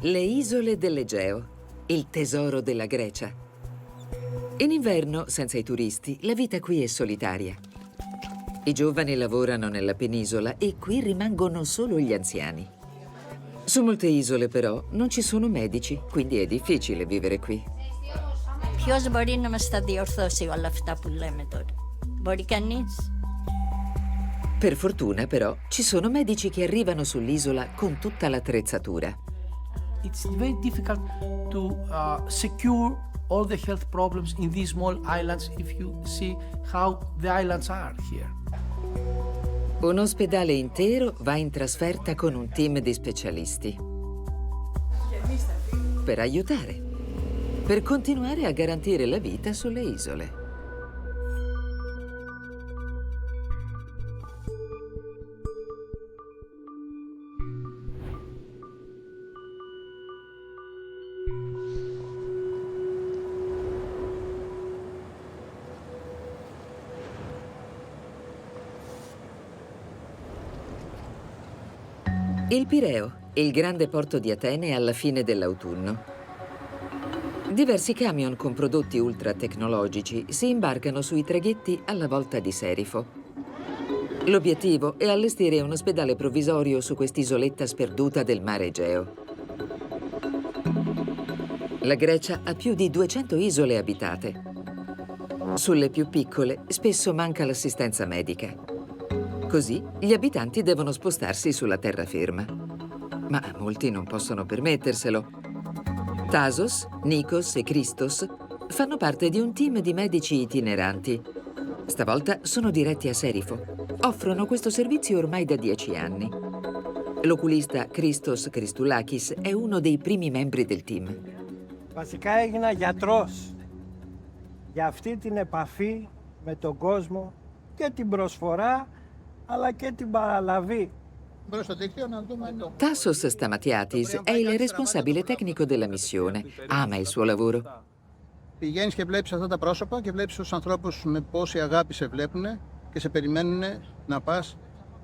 Le isole dell'Egeo, il tesoro della Grecia. In inverno, senza i turisti, la vita qui è solitaria. I giovani lavorano nella penisola e qui rimangono solo gli anziani. Su molte isole, però, non ci sono medici, quindi è difficile vivere qui. Ποιος μπορεί να μας τα διορθώσει όλα αυτά που λέμε τώρα? Μπορεί κανείς? Per fortuna, però, ci sono medici che arrivano sull'isola con tutta l'attrezzatura. It's very difficult to secure all the health problems in these small islands if you see how the islands are here. Un ospedale intero va in trasferta con un team di specialisti. Per aiutare. Per continuare a garantire la vita sulle isole. Il Pireo, il grande porto di Atene alla fine dell'autunno. Diversi camion con prodotti ultra tecnologici si imbarcano sui traghetti alla volta di Serifo. L'obiettivo è allestire un ospedale provvisorio su quest'isoletta sperduta del mare Egeo. La Grecia ha più di 200 isole abitate. Sulle più piccole spesso manca l'assistenza medica. Così gli abitanti devono spostarsi sulla terraferma. Ma molti non possono permetterselo. Tasos, Nikos e Christos fanno parte di un team di medici itineranti. Stavolta sono diretti a Serifo. Offrono questo servizio ormai da 10 anni. L'oculista Christos Christoulakis è uno dei primi membri del team. Βασικά έγινα γιατρός για αυτή την επαφή με τον κόσμο και την προσφορά αλλά και την παραλαβή. Tassos Stamatiatis è il responsabile tecnico della missione. Ama il suo lavoro. Πηγαίνεις και βλέπεις αυτά τα πρόσωπα και βλέπεις τους ανθρώπους με πόση αγάπη σε βλέπουν και σε περιμένουν να πας,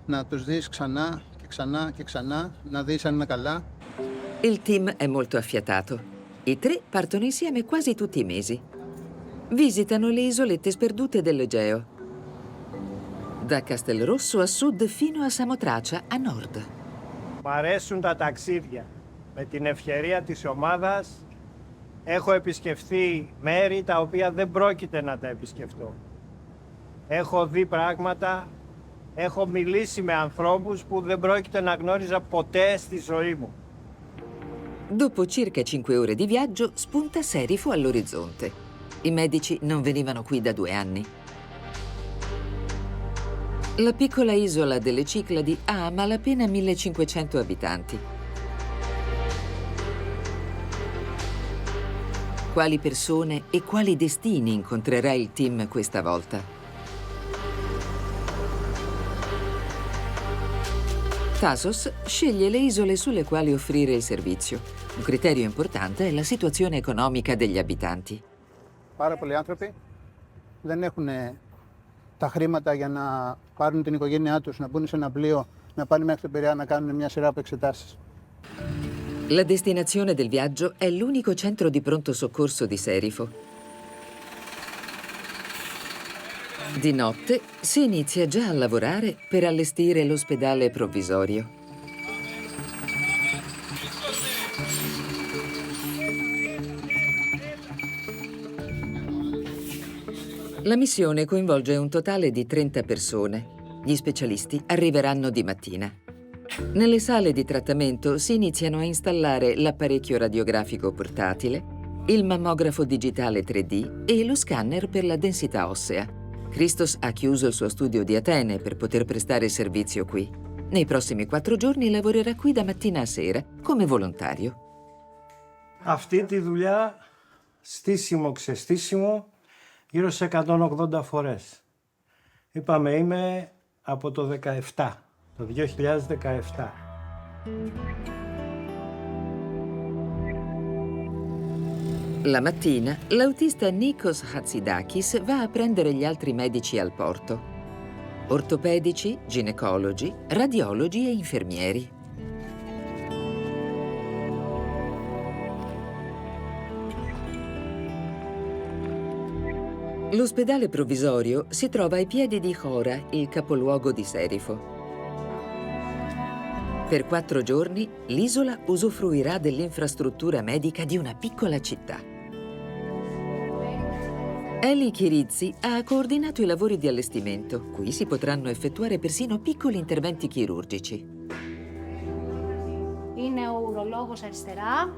να τους δεις ξανά και ξανά και ξανά, να δεις αν είναι καλά. Il team è molto affiatato. I tre partono insieme quasi tutti i mesi. Visitano le isolette sperdute dell'Egeo. Da Castelrosso a sud fino a Samotracia a nord. Μ' αρέσουν τα ταξίδια. Με την ευκαιρία της ομάδας έχω επισκεφθεί μέρη τα οποία δεν πρόκειται να τα επισκεφτώ. Έχω δει πράγματα, έχω μιλήσει με ανθρώπους που δεν πρόκειται να γνώριζα ποτέ στη ζωή μου. Dopo circa 5 ore di viaggio spunta Serifo all'orizzonte. I medici non venivano qui da 2 anni. La piccola isola delle Cicladi ha a malapena 1500 abitanti. Quali persone e quali destini incontrerà il team questa volta? Tasos sceglie le isole sulle quali offrire il servizio. Un criterio importante è la situazione economica degli abitanti. Πάρα πολλοί άνθρωποι δεν έχουν τα χρήματα για να πάρουν την οικογένειά τους, να μπουν σε ένα πλοίο, να πάνε μέχρι τον Πειραιά να κάνουν μια σειρά από εξετάσεις. La destinazione del viaggio è l'unico centro di pronto soccorso di Serifo. Di notte si inizia già a lavorare per allestire l'ospedale provvisorio. La missione coinvolge un totale di 30 persone. Gli specialisti arriveranno di mattina. Nelle sale di trattamento si iniziano a installare l'apparecchio radiografico portatile, il mammografo digitale 3D e lo scanner per la densità ossea. Christos ha chiuso il suo studio di Atene per poter prestare servizio qui. Nei prossimi 4 giorni lavorerà qui da mattina a sera come volontario. Αυτή τη δουλειά, στήσιμο, ξεστήσιμο, γύρω σε 180 φορές. Είπαμε, είμαι από το 17, το 2017. La mattina, l'autista Nikos Hatzidakis va a prendere gli altri medici al porto. Ortopedici, ginecologi, radiologi e infermieri. L'ospedale provvisorio si trova ai piedi di Chora, il capoluogo di Serifo. Per 4 giorni l'isola usufruirà dell'infrastruttura medica di una piccola città. Eli Chirizzi ha coordinato i lavori di allestimento. Qui si potranno effettuare persino piccoli interventi chirurgici. Είναι ο ουρολόγος αριστερά,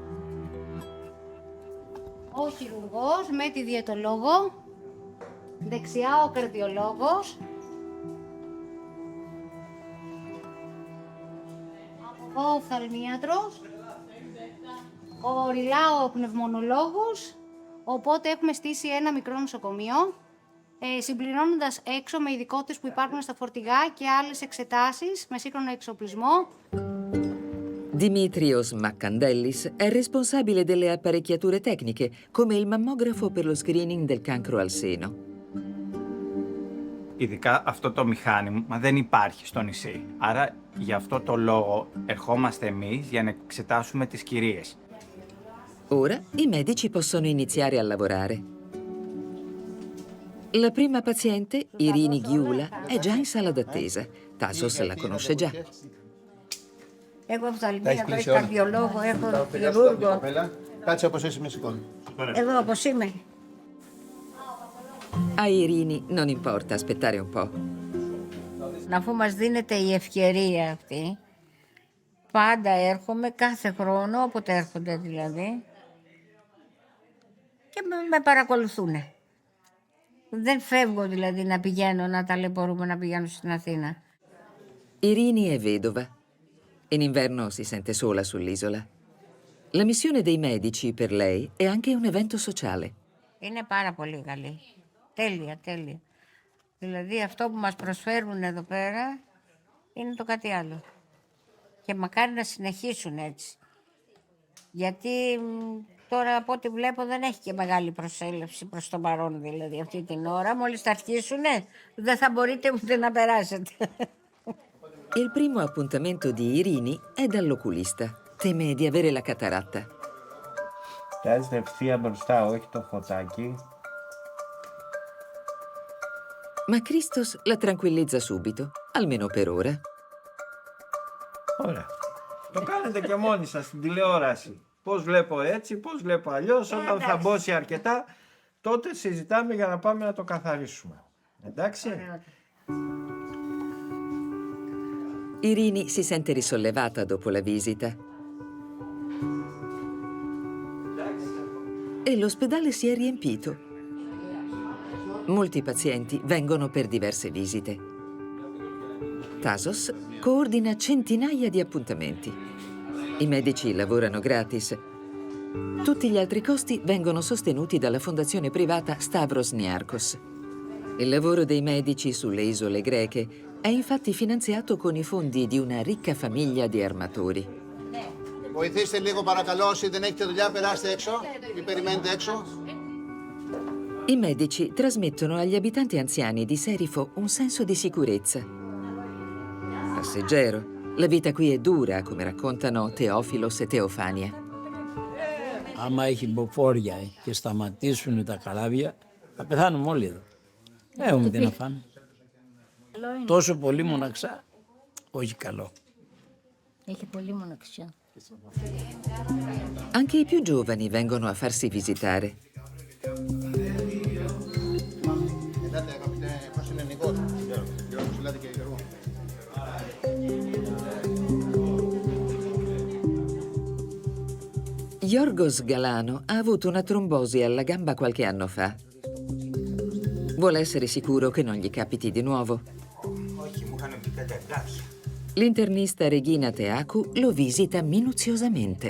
ο χειρουργός με τη διαιτολόγο, δεξιά ο καρδιολόγος, από εδώ ο οφθαλμίατρος, ο οριλά ο πνευμονολόγος, οπότε έχουμε στήσει ένα μικρό νοσοκομείο, συμπληρώνοντας έξω με ειδικότητες που υπάρχουν στα φορτηγά και άλλες εξετάσεις με σύγχρονο εξοπλισμό. Dimitrios Makkandellis è responsabile delle apparecchiature tecniche, come il mammografo per lo screening del cancro al seno. Ειδικά αυτό το μηχάνημα δεν υπάρχει στο νησί. Άρα γι' αυτό το λόγο ερχόμαστε εμείς για να εξετάσουμε τις κυρίες. Ora i medici possono iniziare a lavorare. La prima paziente, Irini Ghiula, è già in sala d'attesa. Tasos la conosce già. Έχω Τα έχεις οφθαλμίατρο, κλείσει έχω όλα. καρδιολόγο, έχω Τα χειρούργο. κοπέλα. Κάτσε όπως είσαι, με σηκώνει. Εδώ όπως είμαι. A Irini non importa aspettare un po'. Αφού μας δίνεται η ευκαιρία αυτή, πάντα έρχομαι κάθε χρόνο, όποτε έρχονται δηλαδή, και με παρακολουθούν. Δεν φεύγω δηλαδή να πηγαίνω, να ταλαιπωρούμε, να πηγαίνω στην Αθήνα. Irini è vedova. In inverno si sente sola sull'isola. La missione dei medici per lei è anche un evento sociale. Είναι πάρα πολύ καλή. Τέλεια, τέλεια. Δηλαδή αυτό που μας προσφέρουν εδώ πέρα είναι το κάτι άλλο. Και μακάρι να συνεχίσουν έτσι. Γιατί τώρα από ό,τι βλέπω δεν έχει και μεγάλη προσέλευση προς το παρόν δηλαδή αυτή την ώρα. Μόλις θα αρχίσουνε δεν θα μπορείτε ούτε να περάσετε. Il primo appuntamento di Irini è dall'oculista. Teme di avere la cataratta. Κοιτάζετε ευθεία μπροστά, όχι το φωτάκι. Ma Christos la tranquillizza subito, almeno per ora. Ωραία. Το κάνετε και μόνοι σας στην τηλεόραση. Πώς βλέπω έτσι, πώς βλέπω αλλιώς. Όταν θα μπώσει archetà, τότε συζητάμε για να πάμε να το καθαρίσουμε. Εντάξει. Irini si sente risollevata dopo la visita. E l'ospedale si è riempito. Molti pazienti vengono per diverse visite. Tasos coordina centinaia di appuntamenti. I medici lavorano gratis. Tutti gli altri costi vengono sostenuti dalla fondazione privata Stavros Niarchos. Il lavoro dei medici sulle isole greche è infatti finanziato con i fondi di una ricca famiglia di armatori. Βοηθήστε λίγο παρακαλώ, όσοι δεν έχετε δουλειά, περάστε έξω. Μην περιμένετε έξω. I medici trasmettono agli abitanti anziani di Serifo un senso di sicurezza. Passeggero, la vita qui è dura, come raccontano Teofilos e Teofania. Άμα έχει μποφόρια και σταματήσουν τα καράβια, θα πεθάνουμε όλοι εδώ. Δεν έχουμε τι να φάμε. Τόσο πολύ μοναξά, όχι καλό. Έχει πολύ μοναξιά. Anche i più giovani vengono a farsi visitare. Ελάτε αγαπητέ, πώς είναι Νικός. Γιώργος, ελάτε και Γιώργο. Yorgos Galano ha avuto una trombosi alla gamba qualche anno fa. Vuole essere sicuro che non gli capiti di nuovo. L'internista Regina Teacu lo visita minuziosamente.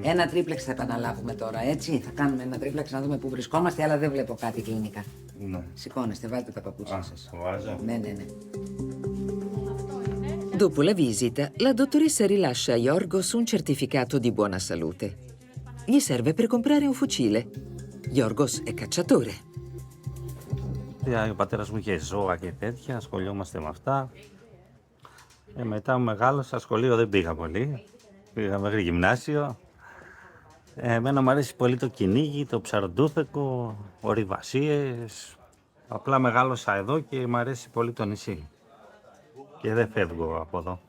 Ένα τρίπλεξ θα επαναλάβουμε τώρα, έτσι. Θα κάνουμε ένα τρίπλεξ να δούμε πού βρισκόμαστε, αλλά δεν βλέπω κάτι κλινικά. Ναι. Σηκώνεστε, βάλτε τα παπούτσια σας. Βάζω. Ναι, ναι, ναι. Dopo la visita, la dottoressa rilascia a Yorgos un certificato di buona salute. Gli serve per comprare un fucile. Yorgos è cacciatore. Ο πατέρας μου είχε ζώα και τέτοια, ασχολιόμαστε με αυτά. Μετά μεγάλωσα, σχολείο δεν πήγα πολύ. Πήγα μέχρι γυμνάσιο. Εμένα μου αρέσει πολύ το κυνήγι, το ψαροντούθεκο, ορειβασίες. Απλά μεγάλωσα εδώ και μου αρέσει πολύ το νησί. Και δεν φεύγω από εδώ.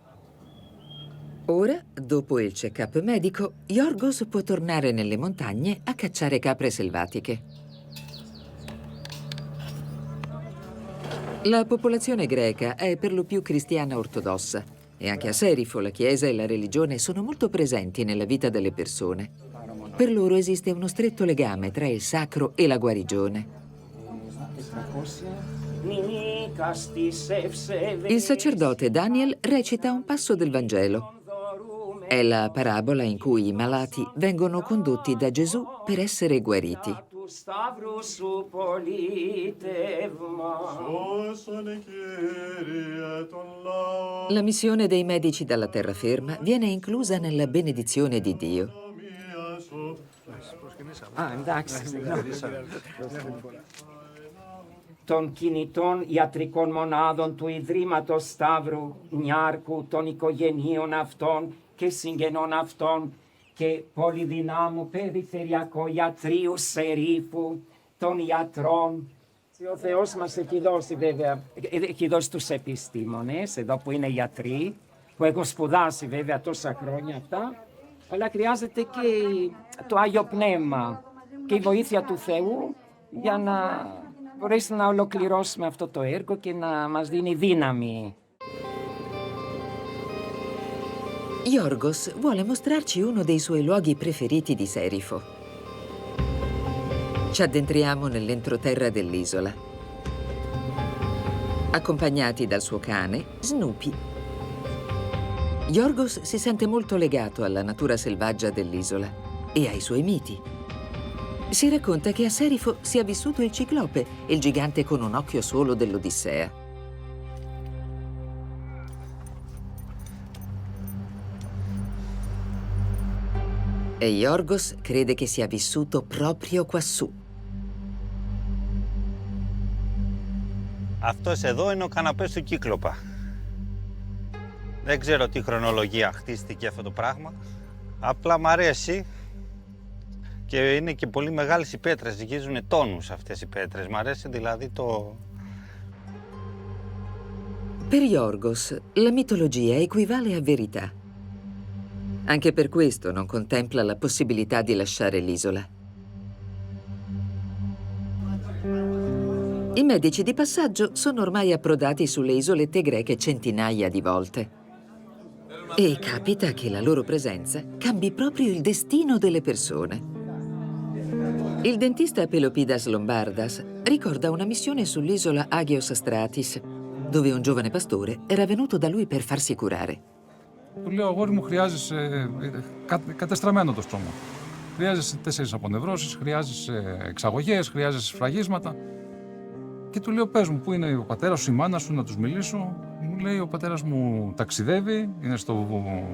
Ora, dopo il check-up medico, Yorgos può tornare nelle montagne a cacciare capre selvatiche. La popolazione greca è per lo più cristiana ortodossa e anche a Serifo la Chiesa e la religione sono molto presenti nella vita delle persone. Per loro esiste uno stretto legame tra il sacro e la guarigione. Il sacerdote Daniel recita un passo del Vangelo. È la parabola in cui i malati vengono condotti da Gesù per essere guariti. La missione dei medici dalla terraferma viene inclusa nella benedizione di Dio. Των κινητών ιατρικών μονάδων του Ιδρύματος Σταύρου Νιάρχου, των οικογενείων αυτών και συγγενών αυτών και πολυδυνάμου περιφερειακού ιατρίου Σερίφου, των ιατρών. Ο Θεός μας έχει δώσει βέβαια, έχει δώσει τους επιστήμονες, εδώ που είναι γιατροί, που έχουν σπουδάσει βέβαια τόσα χρόνια αυτά, αλλά χρειάζεται και το Άγιο Πνεύμα και η βοήθεια του Θεού για να μπορέσει να ολοκληρώσουμε αυτό το έργο και να μας δίνει δύναμη. Yorgos vuole mostrarci uno dei suoi luoghi preferiti di Serifo. Ci addentriamo nell'entroterra dell'isola, accompagnati dal suo cane, Snoopy. Yorgos si sente molto legato alla natura selvaggia dell'isola e ai suoi miti. Si racconta che a Serifo sia vissuto il Ciclope, il gigante con un occhio solo dell'Odissea. E Yorgos crede che sia vissuto proprio quassù. Αυτός εδώ είναι ο καναπές του Κύκλοπα. Δεν ξέρω τι χρονολογία χτίστηκε αυτό το πράγμα. Απλά μ' αρέσει. Και είναι και πολύ μεγάλες οι πέτρες, ζυγίζουν τόνους αυτές οι πέτρες. Μ' αρέσει δηλαδή το... Per Yorgos, la mitologia equivale a verità. Anche per questo non contempla la possibilità di lasciare l'isola. I medici di passaggio sono ormai approdati sulle isolette greche centinaia di volte. E capita che la loro presenza cambi proprio il destino delle persone. Il dentista Pelopidas Lombardas ricorda una missione sull'isola Agios Astratis, dove un giovane pastore era venuto da lui per farsi curare. Του λέω, αγόρι μου, χρειάζεσαι κατεστραμμένο το στόμα. Χρειάζεσαι 4 απονευρώσεις, χρειάζεσαι εξαγωγές, χρειάζεσαι σφραγίσματα. Και του λέω, πες μου, πού είναι ο πατέρας σου, η μάνα σου, να τους μιλήσω. Μου λέει, ο πατέρας μου ταξιδεύει, είναι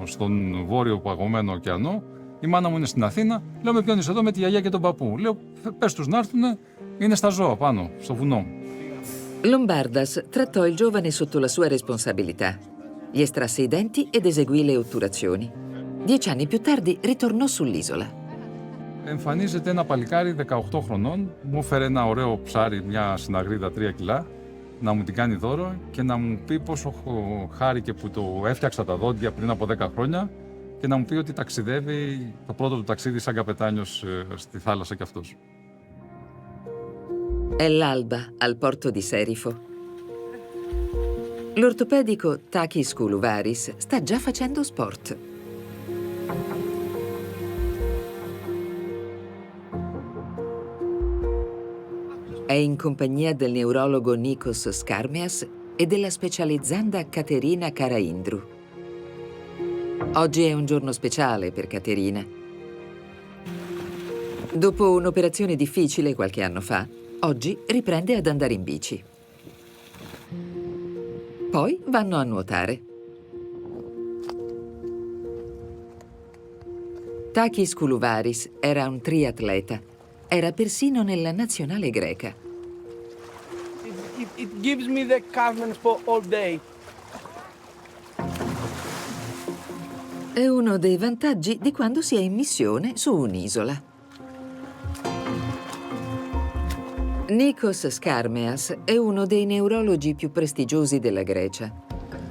στον βόρειο παγωμένο ωκεανό. Η μάνα μου είναι στην Αθήνα. Λέω, με ποιον είσαι εδώ, με τη γιαγιά και τον παππού. Λέω, πες τους να έρθουνε, είναι στα ζώα πάνω, στο βουνό. Lombardas trattò il giovane sotto la sua responsabilità. Gli estrasse i denti ed eseguì le otturazioni. 10 anni più tardi ritornò sull'isola. Εμφανίζεται ένα παλικάρι 18 χρονών, μου έφερε ένα ωραίο ψάρι, μια συναγρίδα 3 κιλά, να μου την κάνει δώρο και να μου πει πόσο χάρηκε που το έφτιαξα τα δόντια πριν από 10 χρόνια και να μου πει ότι ταξιδεύει το πρώτο του ταξίδι σαν καπετάνιος στη θάλασσα κι αυτός. È l'alba al porto di Serifo. L'ortopedico Takis Koulouvaris sta già facendo sport. È in compagnia del neurologo Nikos Skarmeas e della specializzanda Caterina Karaindrou. Oggi è un giorno speciale per Caterina. Dopo un'operazione difficile qualche anno fa, oggi riprende ad andare in bici. Poi vanno a nuotare. Takis Koulouvaris era un triatleta. Era persino nella nazionale greca. It gives me the calmness for all day. È uno dei vantaggi di quando si è in missione su un'isola. Nikos Skarmeas è uno dei neurologi più prestigiosi della Grecia.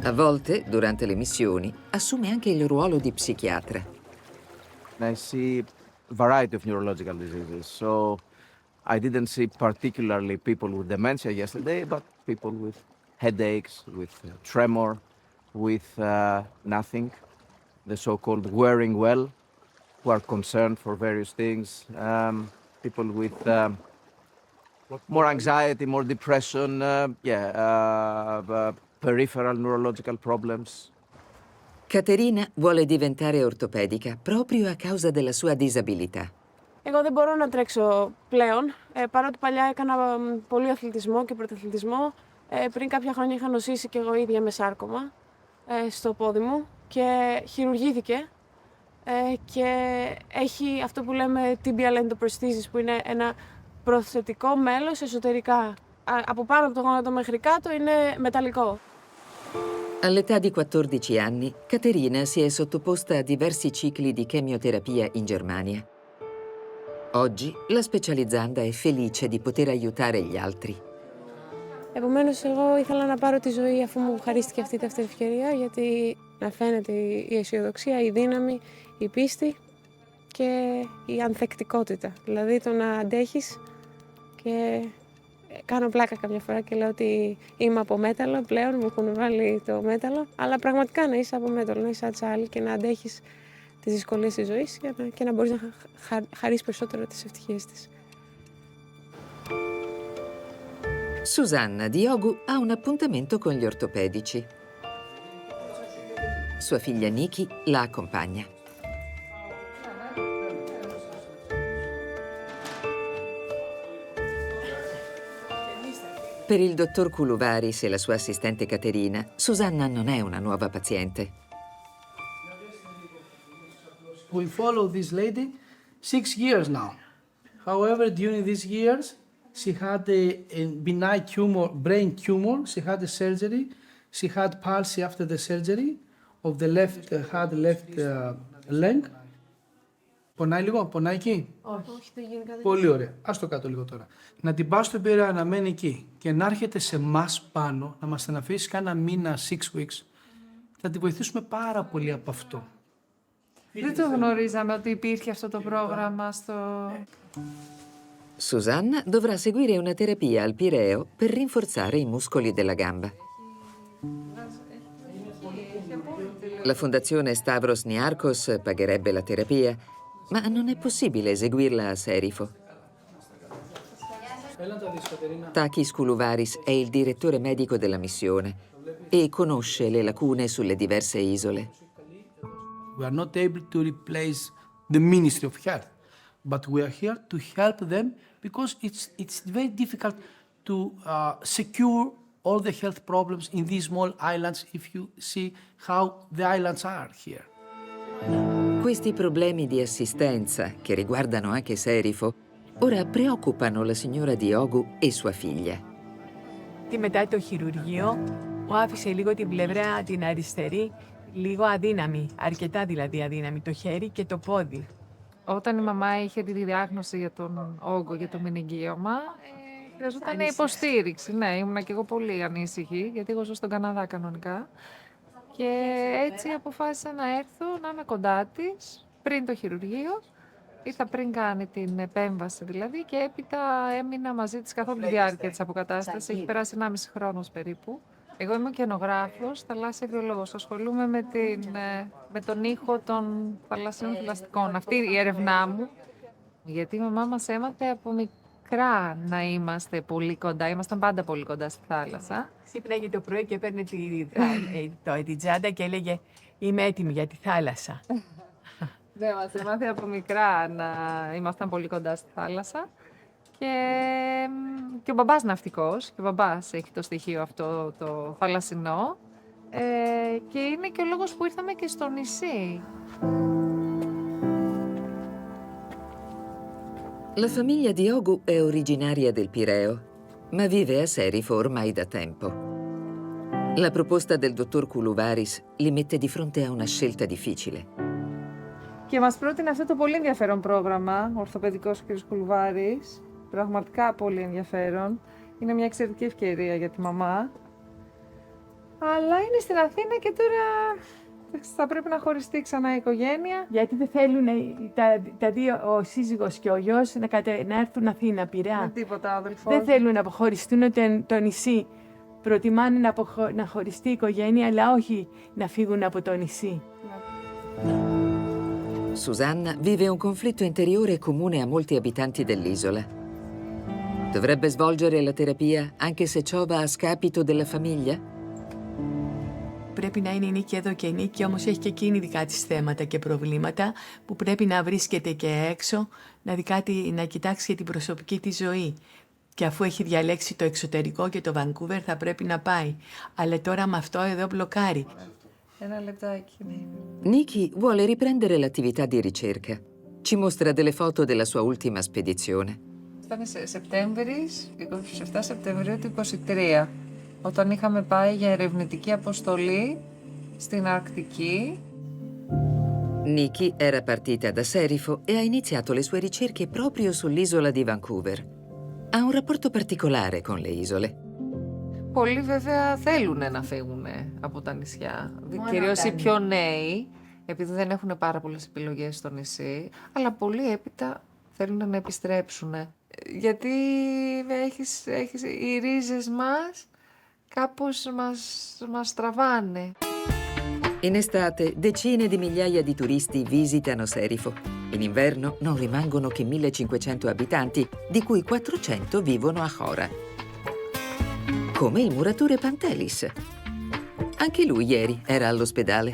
A volte, durante le missioni, assume anche il ruolo di psichiatra. I see a variety of neurological diseases. So I didn't see particularly people with dementia yesterday, but people with headaches, with tremor, with nothing, the so-called wearing well, who are concerned for various things, people with more anxiety, more depression, peripheral neurological problems. Caterina vuole diventare ortopedica proprio a causa della sua disabilità. Εγώ δεν μπορώ να τρέξω πλέον, παρότι παλιά έκανα πολύ αθλητισμό και πρωταθλητισμό. Πριν κάποια χρόνια είχα νοσήσει και εγώ ίδια με σάρκωμα στο πόδι μου και χειρουργήθηκε και έχει αυτό που λέμε tibial endoprosthesis, που είναι ένα προσθετικό μέλος εσωτερικά. Από πάνω από το γόνατο μέχρι κάτω είναι μεταλλικό. All'età di 14 anni, Caterina si è sottoposta a diversi cicli di chemioterapia in Germania. Oggi la specializzanda è felice di poter aiutare gli altri. Επομένως, εγώ ήθελα να πάρω τη ζωή αφού μου χαρίστηκε αυτή η δεύτερη ευκαιρία, γιατί να φαίνεται η αισιοδοξία, η δύναμη, η πίστη και η ανθεκτικότητα. Δηλαδή το να αντέχεις και κάνω πλάκα κάποια φορά και λέω ότι είμαι από μέταλλο, πλέον μου έχουν βάλει το μέταλλο, αλλά πραγματικά να είσαι από μέταλλο, να είσαι ατσάλι και να αντέχεις τις δυσκολίες της ζωής και να μπορείς να χαρίσεις περισσότερο τις ευτυχίες της. Susanna Diogu ha un appuntamento con gli ortopedici. Sua figlia Niki la accompagna. Per il dottor Koulouvaris e la sua assistente Caterina, Susanna non è una nuova paziente. We follow this lady 6 years now. However, during these years, she had a benign tumor, brain tumor. She had a surgery. She had palsy after the surgery of the left leg. Πονάει λίγο, πονάει εκεί. Όχι, δεν γίνει κάτι. Πολύ ωραία. Ας το κάτω λίγο τώρα. Να την πας στον Πειραιά να μένει εκεί και να έρχεται σε εμάς πάνω, να μας την αφήσει κάνα μήνα, 6 weeks. Θα τη βοηθήσουμε πάρα πολύ από αυτό. Δεν το γνωρίζαμε ότι υπήρχε αυτό το πρόγραμμα στο... Susanna dovrà seguire una terapia al Pireo per rinforzare i muscoli della gamba. La fondazione Stavros Niarchos pagherebbe la terapia, ma non è possibile eseguirla a Serifo. Takis Koulouvaris è il direttore medico della missione e conosce le lacune sulle diverse isole. We are not able to replace the Ministry of Health, but we are here to help them because it's very difficult to secure all the health problems in these small islands if you see how the islands are here. Questi problemi di assistenza, che riguardano anche Serifo, ora preoccupano la signora Diogu e sua figlia. Τι μετά το χειρουργείο, μου άφησε λίγο την πλευρά την αριστερή, λίγο αδύναμη, αρκετά δηλαδή αδύναμη, το χέρι και το πόδι. Όταν η μαμά είχε τη διάγνωση για τον όγκο, για το μηνυγκίωμα, χρειαζόταν υποστήριξη. Ναι, ήμουνα και εγώ πολύ ανήσυχη, γιατί εγώ ζω στον Καναδά κανονικά. Και έτσι αποφάσισα να έρθω, να είμαι κοντά της, πριν το χειρουργείο. Ήρθα πριν κάνει την επέμβαση δηλαδή και έπειτα έμεινα μαζί της καθ' όλη τη διάρκεια της αποκατάστασης. Έχει περάσει 1,5 χρόνος περίπου. Εγώ είμαι ωκεανογράφος, θαλάσσια βιολόγος. Ασχολούμαι με τον ήχο των θαλασσίων θηλαστικών. Αυτή η έρευνά μου, γιατί η μαμά μας έμαθε από μικρά να είμαστε πολύ κοντά. Ήμασταν πάντα πολύ κοντά στη θάλασσα. Ξύπναγε το πρωί και έπαιρνε την τσάντα και έλεγε «Είμαι έτοιμη για τη θάλασσα». Ναι, μας έμαθε από μικρά να ήμασταν πολύ κοντά στη θάλασσα. Και ο μπαμπάς ναυτικός, και ο μπαμπάς έχει το στοιχείο αυτό το θαλασσινό. Και είναι και ο λόγος που ήρθαμε και στο νησί. La famiglia Diogu è originaria del Pireo, ma vive a Serifo ormai da tempo. La proposta del dottor Koulouvaris li mette di fronte a una scelta difficile. Και μας πρότεινε αυτό το πολύ ενδιαφέρον πρόγραμμα, ορθοπαιδικός κ. Κουλουβάρης. Πραγματικά πολύ ενδιαφέρον. Είναι μια εξαιρετική ευκαιρία για τη μαμά. Αλλά είναι στην Αθήνα και τώρα θα πρέπει να χωριστεί ξανά η οικογένεια. Γιατί δεν θέλουν τα δύο, ο σύζυγος και ο γιος, να έρθουν Αθήνα, Πειραιά. Με τίποτα, αδελφός. Δεν θέλουν να αποχωριστούν το νησί. Προτιμάνε να χωριστεί η οικογένεια, αλλά όχι να φύγουν από το νησί. Susanna vive un conflitto interiore comune a molti abitanti dell'isola. Dovrebbe svolgere la terapia anche se ciò va a scapito della famiglia? Πρέπει να είναι η Νίκη εδώ και η Νίκη όμως έχει και εκείνη δικά της θέματα και προβλήματα που πρέπει να βρίσκεται και έξω, να κοιτάξει για την προσωπική της ζωή. Και αφού έχει διαλέξει το εξωτερικό και το Βανκούβερ θα πρέπει να πάει. Αλλά τώρα με αυτό εδώ μπλοκάρει. Ένα λεπτάκι. Nikki vuole riprendere l'attività di ricerca. Ci mostra delle foto della sua ultima spedizione. Ήταν Σεπτέμβρης, 27 Σεπτεμβρίου του 23, όταν είχαμε πάει για ερευνητική αποστολή στην Αρκτική. Nikki era partita da Serifo e ha iniziato le sue ricerche proprio sull'isola di Vancouver. Ha un rapporto particolare con le isole. Πολλοί βέβαια θέλουν να φύγουν από τα νησιά, κυρίως οι πιο νέοι, επειδή δεν έχουν πάρα πολλές επιλογές στο νησί, αλλά πολλοί έπειτα θέλουν να επιστρέψουν. Γιατί οι ρίζες μας κάπως μας τραβάνε. In estate decine di migliaia di turisti visitano Serifo. In inverno non rimangono che 1500 abitanti, di cui 400 vivono a Hora. Come il muratore Pantelis. Anche lui ieri era all'ospedale.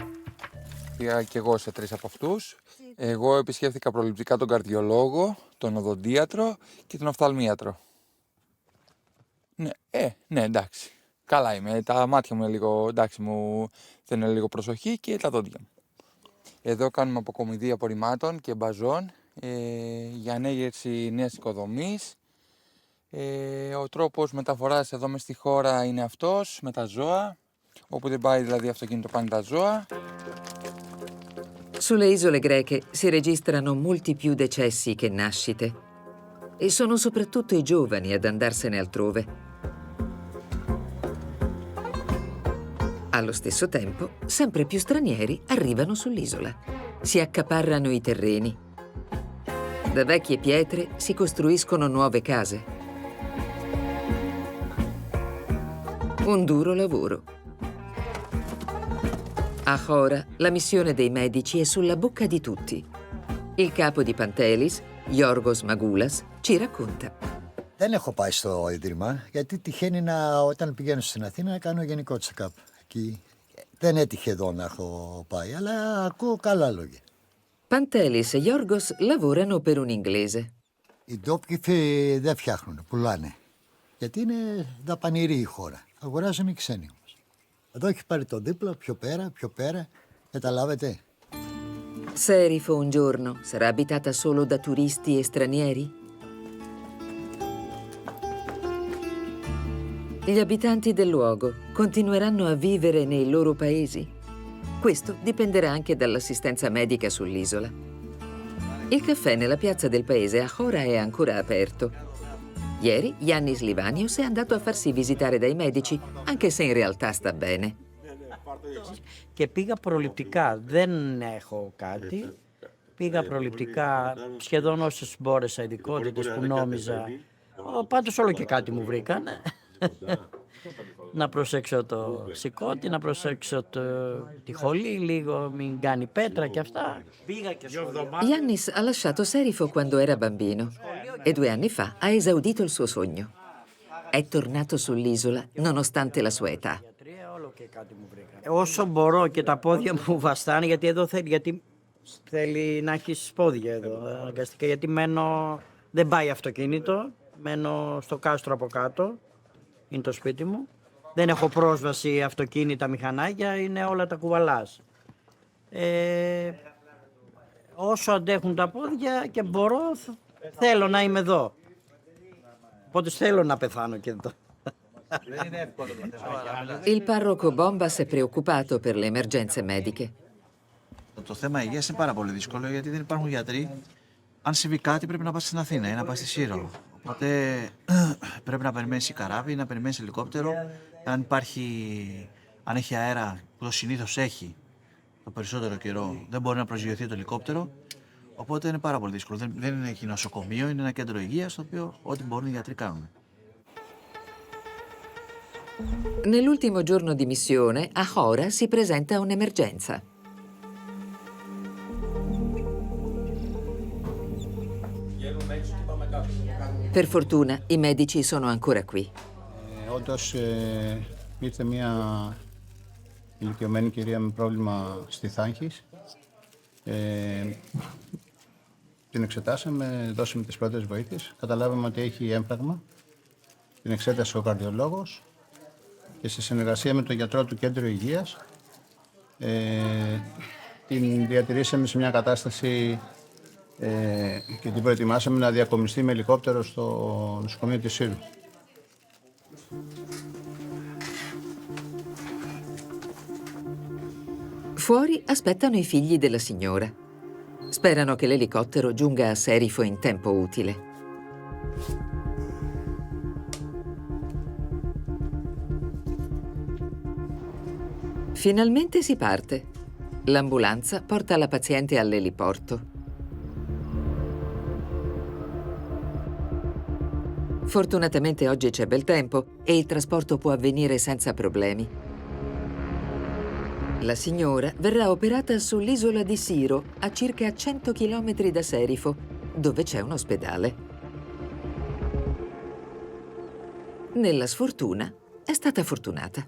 Πήγα και εγώ σε 3 από αυτούς. Εγώ επισκέφθηκα προληπτικά τον καρδιολόγο, τον οδοντίατρο και τον οφθαλμίατρο. Ναι, εντάξει. Καλά είμαι. Τα μάτια μου είναι λίγο, εντάξει, μου θέλουν λίγο προσοχή και τα δόντια μου. Εδώ κάνουμε αποκομιδή απορριμμάτων και μπαζών για ανέγερση νέας οικοδομής. Ο τρόπος μεταφοράς εδώ μες στη χώρα είναι αυτός, με τα ζώα. Όπου δεν πάει δηλαδή αυτοκίνητο πάνε τα ζώα. Sulle isole greche si registrano molti più decessi che nascite e sono soprattutto i giovani ad andarsene altrove. Allo stesso tempo, sempre più stranieri arrivano sull'isola. Si accaparrano i terreni. Da vecchie pietre si costruiscono nuove case. Un duro lavoro. A Hora la missione dei medici è sulla bocca di tutti. Il capo di Pantelis, Yorgos Magoulas, ci racconta. Δεν έχω πάει στο Ίδρυμα, γιατί τυχαίνει όταν πηγαίνω στην Αθήνα να κάνω γενικό check-up. Δεν έτυχε εδώ να έχω πάει, αλλά ακούω καλά λόγια. Pantelis e Yorgos lavorano per un inglese. Οι ντόπιοι δεν φτιάχνουν, pulάνε. Γιατί είναι δαπανηρή η χώρα. Αγοράζουν οι ξένοι όμως. Εδώ έχει πάρει το δίπλα, πιο πέρα, καταλάβετε. Serifo un giorno sarà abitata solo da turisti e stranieri? Gli abitanti del luogo continueranno a vivere nei loro paesi? Questo dipenderà anche dall'assistenza medica sull'isola. Il caffè nella piazza del paese a Hora è ancora aperto. Ieri Yannis Livanios è andato a farsi visitare dai medici, anche se in realtà sta bene. Και πήγα προληπτικά, δεν έχω κάτι. Πήγα προληπτικά σχεδόν όσες μπόρεσα, ειδικότητες που νόμιζα. Πάντως όλο και κάτι μου βρήκαν. Να προσέξω το σηκώτη, να προσέξω τη χολή, λίγο μην κάνει πέτρα και αυτά. Yannis ha lasciato Serifo quando era bambino e 2 anni fa ha esaudito il suo sogno. È tornato sull'isola nonostante la sua età. Όσο μπορώ και τα πόδια μου βαστάνε, γιατί εδώ θέλει να έχεις πόδια εδώ, αναγκαστικά, γιατί δεν πάει αυτοκίνητο, μένω στο κάστρο από κάτω, είναι το σπίτι μου. Δεν έχω πρόσβαση αυτοκίνητα, μηχανάκια, είναι όλα τα κουβαλάς. Όσο αντέχουν τα πόδια και μπορώ, θέλω να είμαι εδώ. Οπότε θέλω να πεθάνω και εδώ. Il parroco Bombas è preoccupato per le emergenze mediche. Το θέμα υγείας είναι πάρα πολύ δύσκολο γιατί δεν υπάρχουν γιατροί. Αν συμβεί κάτι πρέπει να πας στην Αθήνα ή να πας στη Σύρο. Οπότε πρέπει να περιμένεις ή καράβι, να περιμένεις ελικόπτερο. Αν έχει αέρα, που το συνήθως έχει το περισσότερο καιρό, δεν μπορεί να προσγειωθεί το ελικόπτερο. Οπότε είναι πάρα πολύ δύσκολο. Δεν έχει νοσοκομείο, είναι ένα κέντρο υγείας, στο οποίο ό,τι μπορούν οι γιατροί κάνουν. Nell'ultimo giorno di missione, a Hora si presenta un'emergenza. Per fortuna, i medici sono ancora qui. Όντως ήρθε μια ηλικιωμένη κυρία με πρόβλημα στη θάγχης. Την εξετάσαμε, δώσαμε τις πρώτες βοήθειες. Καταλάβαμε ότι έχει έμφραγμα. Την εξέτασε ο καρδιολόγος και σε συνεργασία με τον γιατρό του Κέντρου Υγείας την διατηρήσαμε σε μια κατάσταση και την προετοιμάσαμε να διακομιστεί με ελικόπτερο στο νοσοκομείο της Σύρου. Fuori aspettano i figli della signora. Sperano che l'elicottero giunga a Serifo in tempo utile. Finalmente si parte. L'ambulanza porta la paziente all'eliporto. Fortunatamente oggi c'è bel tempo e il trasporto può avvenire senza problemi. La signora verrà operata sull'isola di Siro, a circa 100 km da Serifo, dove c'è un ospedale. Nella sfortuna è stata fortunata.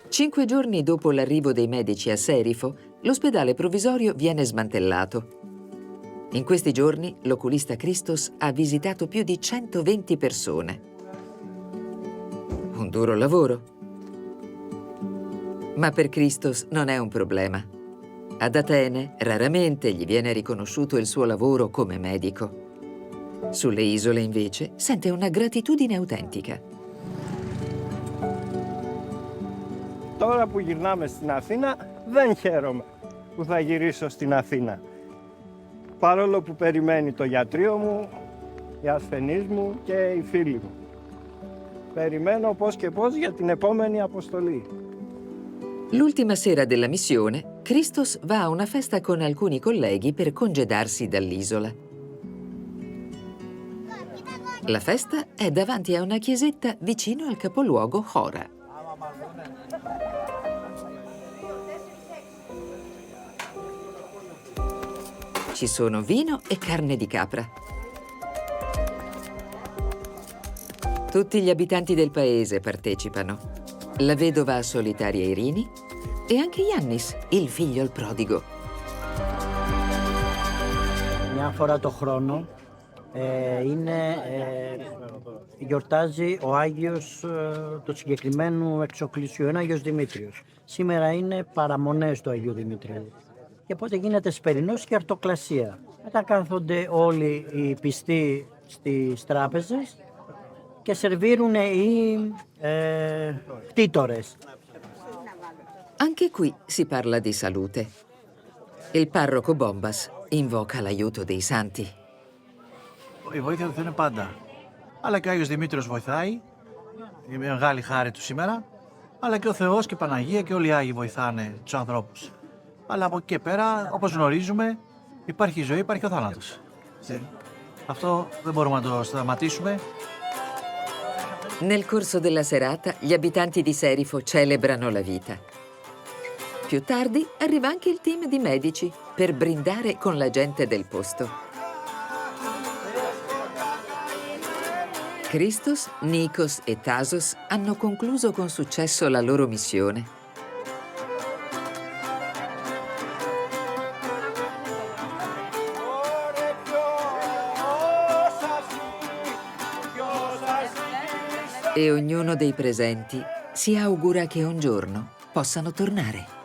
5 giorni dopo l'arrivo dei medici a Serifo, l'ospedale provvisorio viene smantellato. In questi giorni l'oculista Christos ha visitato più di 120 persone. Un duro lavoro. Ma per Christos non è un problema. Ad Atene raramente gli viene riconosciuto il suo lavoro come medico. Sulle isole, invece, sente una gratitudine autentica. Τώρα που γυρνάμε στην Αθήνα, δεν χαίρομαι που θα γυρίσω στην Αθήνα. Παρόλο που περιμένει το γιατρείο μου, οι ασθενείς μου και οι φίλοι μου. Περιμένω πώς και πώς για την επόμενη αποστολή. L'ultima sera della missione, Christos va a una festa con alcuni colleghi per congedarsi dall'isola. La festa è davanti a una chiesetta vicino al capoluogo Hora. Ci sono vino e carne di capra. Tutti gli abitanti del paese partecipano. La vedova solitaria Irini e anche Yannis, il figlio al prodigo. Μια φορά το χρόνο γιορτάζει ο Άγιος του συγκεκριμένου εξοκλησίου, είναι Άγιος Δημήτριος. Σήμερα είναι παραμονές του Αγίου Δημητρίου. Και οπότε γίνεται σπερινός και αρτοκλασία. Μετά κάθονται όλοι οι πιστοί στις τράπεζες και σερβίρουν οι κτήτορες. Anche qui si parla di salute. Il parroco Bombas invoca l'aiuto dei santi. Η βοήθεια του Θεού είναι πάντα. Αλλά και ο Άγιος Δημήτριος βοηθάει. Είναι μεγάλη χάρη του σήμερα. Αλλά και ο Θεός και η Παναγία και όλοι οι Άγιοι βοηθάνε τους ανθρώπους. Αλλά από εκεί και πέρα, όπως γνωρίζουμε, υπάρχει η ζωή, υπάρχει ο θάνατος. Αυτό δεν μπορούμε να το σταματήσουμε. Nel corso della serata, gli abitanti di Serifo celebrano la vita. Più tardi arriva anche il team di medici per brindare con la gente del posto. Christos, Nikos e Tasos hanno concluso con successo la loro missione. E ognuno dei presenti si augura che un giorno possano tornare.